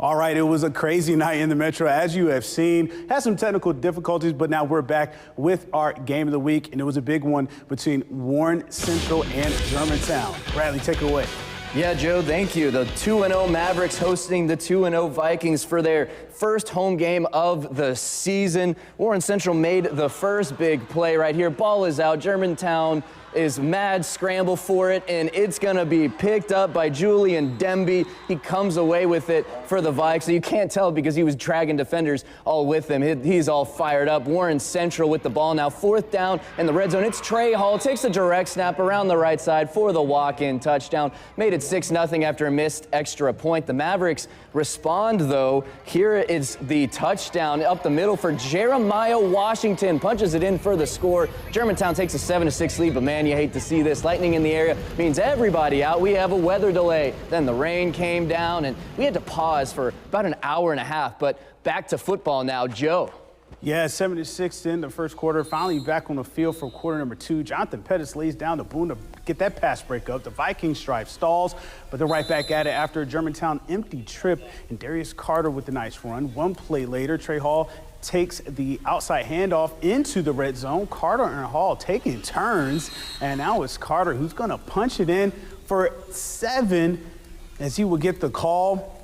All right, it was a crazy night in the Metro, as you have seen. Had some technical difficulties, but now we're back with our game of the week, and it was a big one between Warren Central and Germantown. Bradley, take it away. Yeah, Joe, thank you. The 2-0 Mavericks hosting the 2-0 Vikings for their first home game of the season. Warren Central made the first big play right here. Ball is out. Germantown is mad scramble for it, and it's going to be picked up by Julian Demby. He comes away with it for the Vikes. So you can't tell because he was dragging defenders all with him. He's all fired up. Warren Central with the ball now. 4th down in the red zone. It's Trey Hall. Takes a direct snap around the right side for the walk-in touchdown. Made it 6-0 after a missed extra point. The Mavericks respond, though. Here is the touchdown up the middle for Jeremiah Washington. Punches it in for the score. Germantown takes a 7-6 lead, but man, you hate to see this. Lightning in the area means everybody out. We have a weather delay. Then the rain came down, and we had to pause for about an hour and a half. But back to football now, Joe. Yeah, 7-6 in the first quarter. Finally back on the field for quarter number 2. Jonathan Pettis lays down the boom to get that pass break up. The Viking stripe stalls, but they're right back at it after a Germantown empty trip. And Darius Carter with a nice run. One play later, Trey Hall takes the outside handoff into the red zone. Carter and Hall taking turns, and now it's Carter who's going to punch it in for 7 as he will get the call.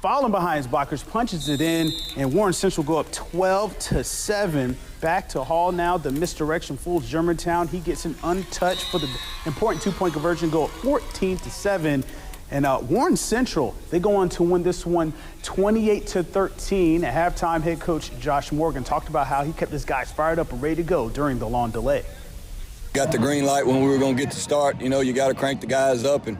Falling behind his blockers, punches it in, and Warren Central go up 12-7. Back to Hall now. The misdirection fools Germantown. He gets an untouched for the important 2-point conversion, go up 14-7. And Warren Central, they go on to win this one 28-13. At halftime, head coach Josh Morgan talked about how he kept his guys fired up and ready to go during the long delay. Got the green light when we were going to get to start. You know, you got to crank the guys up, and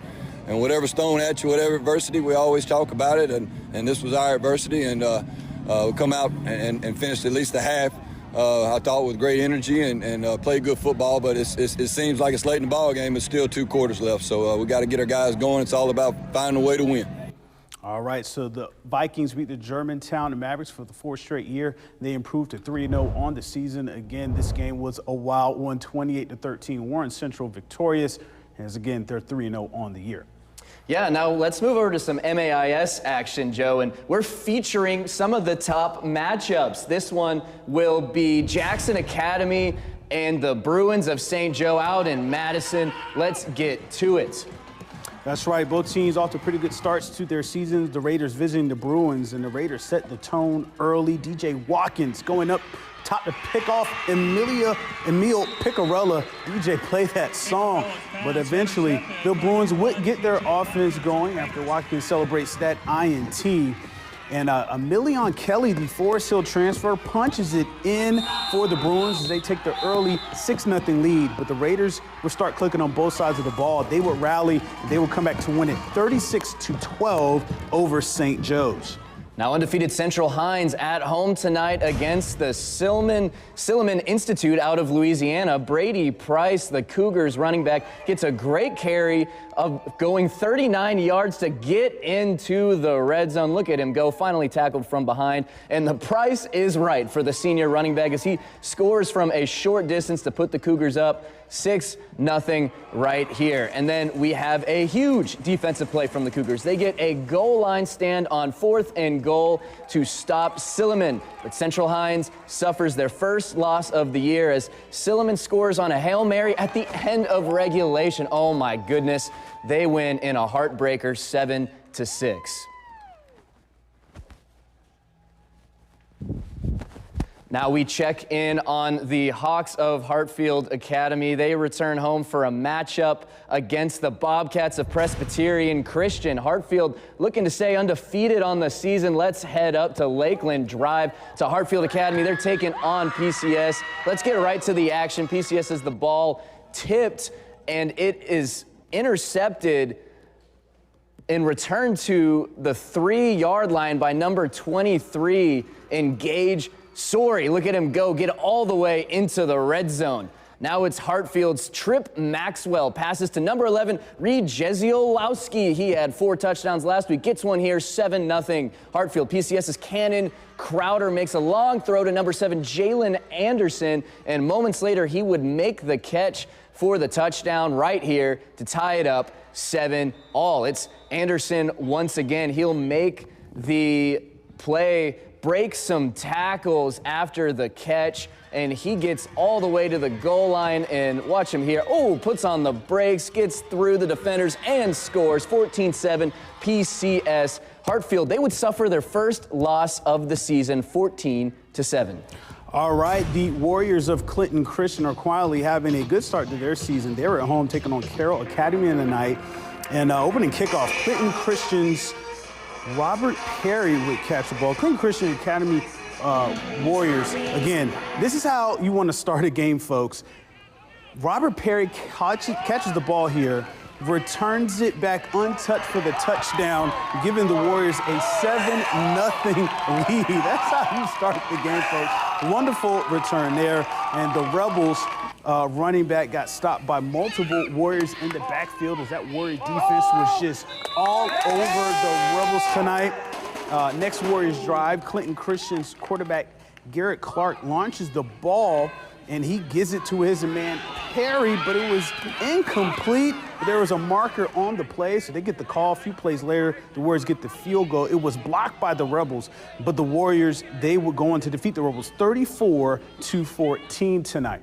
whatever's thrown at you, whatever adversity, we always talk about it, and this was our adversity, and we come out and finished at least the half. I thought with great energy and played good football, but it seems like it's late in the ball game. It's still 2 quarters left, so we got to get our guys going. It's all about finding a way to win. All right, so the Vikings beat the Germantown Mavericks for the 4th straight year. They improved to 3-0 on the season. Again, this game was a wild one, 28-13. Warren Central victorious, as again, they're 3-0 on the year. Yeah, now let's move over to some MAIS action, Joe, and we're featuring some of the top matchups. This one will be Jackson Academy and the Bruins of St. Joe out in Madison. Let's get to it. That's right. Both teams off to pretty good starts to their seasons. The Raiders visiting the Bruins, and the Raiders set the tone early. DJ Watkins going up top to pick off Emil Picarella. DJ played that song, but eventually the Bruins would get their offense going after Watkins celebrates that INT. And Emilion Kelly, the Forest Hill transfer, punches it in for the Bruins as they take the early 6-0 lead. But the Raiders will start clicking on both sides of the ball. They would rally, and they will come back to win it 36-12 over St. Joe's. Now undefeated Central Hines at home tonight against the Silliman Institute out of Louisiana. Brady Price, the Cougars running back, gets a great carry of going 39 yards to get into the red zone. Look at him go, finally tackled from behind. And the price is right for the senior running back as he scores from a short distance to put the Cougars up 6-0 right here. And then we have a huge defensive play from the Cougars. They get a goal line stand on 4th and goal to stop Silliman. But Central Hines suffers their first loss of the year as Silliman scores on a Hail Mary at the end of regulation. Oh my goodness. They win in a heartbreaker 7-6. Now we check in on the Hawks of Hartfield Academy. They return home for a matchup against the Bobcats of Presbyterian Christian. Hartfield looking to stay undefeated on the season. Let's head up to Lakeland Drive to Hartfield Academy. They're taking on PCS. Let's get right to the action. PCS has the ball tipped, and it is intercepted in return to the 3-yard line by number 23, Engage Sorry. Look at him go, get all the way into the red zone. Now it's Hartfield's Trip Maxwell. Passes to number 11, Reed Jeziolowski. He had 4 touchdowns last week. Gets one here, 7-0. Hartfield. PCS's Cannon Crowder makes a long throw to number 7, Jalen Anderson. And moments later, he would make the catch for the touchdown right here to tie it up 7-all. It's Anderson once again. He'll make the play, breaks some tackles after the catch, and he gets all the way to the goal line, and watch him here. Oh, puts on the brakes, gets through the defenders and scores. 14-7 PCS. Hartfield, they would suffer their first loss of the season, 14-7. All right, the Warriors of Clinton Christian are quietly having a good start to their season. They were at home taking on Carroll Academy tonight. And opening kickoff, Clinton Christian's Robert Perry would catch the ball. Clinton Christian Academy Warriors, again, this is how you want to start a game, folks. Robert Perry catches the ball here, returns it back untouched for the touchdown, giving the Warriors a 7-0 lead. That's how you start the game, folks. Wonderful return there, and the Rebels running back got stopped by multiple Warriors in the backfield as that Warrior defense was just all over the Rebels tonight. Next Warriors drive, Clinton Christian's quarterback Garrett Clark launches the ball, and he gives it to his man Perry, but it was incomplete. There was a marker on the play, so they get the call. A few plays later, the Warriors get the field goal. It was blocked by the Rebels, but the Warriors, they would go on to defeat the Rebels 34-14 tonight.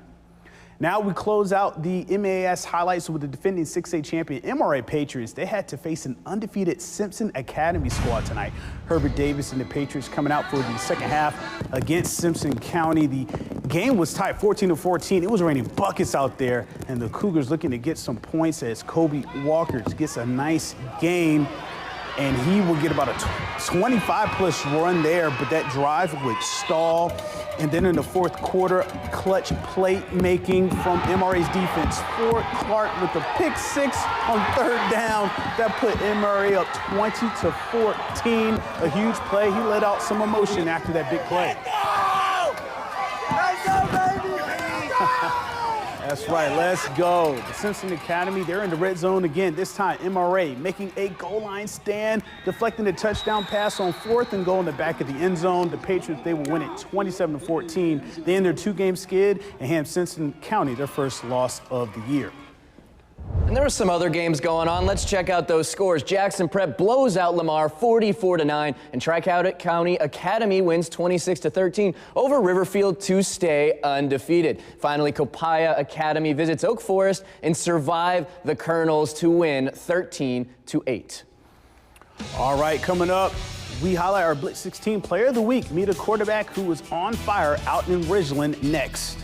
Now we close out the MAS highlights with the defending 6A champion MRA Patriots. They had to face an undefeated Simpson Academy squad tonight. Herbert Davis and the Patriots coming out for the second half against Simpson County. The game was tied 14-14. It was raining buckets out there, and the Cougars looking to get some points as Kobe Walker gets a nice game. And he will get about a 25-plus run there, but that drive would stall. And then in the fourth quarter, clutch plate making from MRA's defense. Ford Clark with the pick six on third down. That put MRA up 20-14. A huge play. He let out some emotion after that big play. Let's go, baby! That's right, let's go. The Simpson Academy, they're in the red zone again. This time, MRA making a goal line stand, deflecting the touchdown pass on fourth and goal in the back of the end zone. The Patriots, they will win it 27-14. They end their two-game skid and hand Simpson County their first loss of the year. And there were some other games going on. Let's check out those scores. Jackson Prep blows out Lamar 44-9, and Tri-County Academy wins 26-13 over Riverfield to stay undefeated. Finally, Copiah Academy visits Oak Forest and survive the Colonels to win 13-8. All right, coming up, we highlight our Blitz 16 Player of the Week. Meet a quarterback who was on fire out in Ridgeland next.